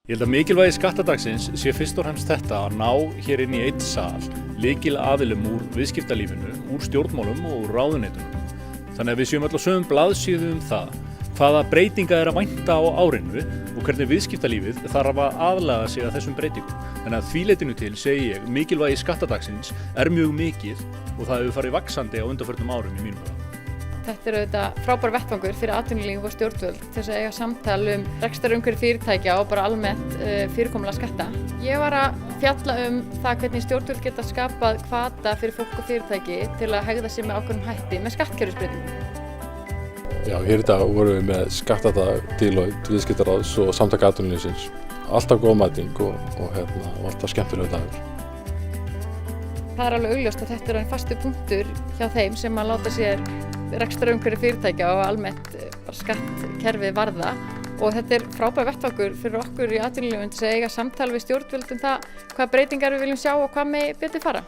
Ég held að mikilvægi skattadagsins sé fyrst og fremst þetta að ná hér inn í einn sal lykilaðilum úr viðskiptalífinu, úr stjórnmálum og úr ráðuneytunum. Þannig að við séum öll á sömu blaðsíðu það hvaða breytinga er að vænta á árinu og hvernig viðskiptalífið þarf að aðlaga sig að þessum breytingum. Þannig að því leytinu til segi ég mikilvægi skattadagsins er mjög mikið og það hefur farið vaxandi á undanförnum árum í mínum huga. Þetta er auðvitað frábær vettvangur fyrir atvinnulíf og stjórnvöld til þess að eiga samtal rekstrarumhverfi fyrirtækja og bara almennt fyrirkomulag skatta. Ég var að fjalla það hvernig stjórnvöld geta skapað hvata fyrir fólk og fyrirtæki til að hegða sig með ákveðnum hætti með skattkerfisbreytingum. Já, hér í dag vorum við með skattadag, Deloitte, Viðskiptaráðs og Samtaka atvinnulífsins. Alltaf góð mæting og alltaf skemmtilegur dagur. Það er alveg augljóst að þetta er einn fastur punktur hjá þeim sem að láta sér rekstrarumhverfi fyrirtækja og almennt skattkerfið varða og þetta er frábær vettvangur fyrir okkur í atvinnulífinu til að eiga samtal við stjórnvöld það hvaða breytingar við viljum sjá og hvað með betur fara.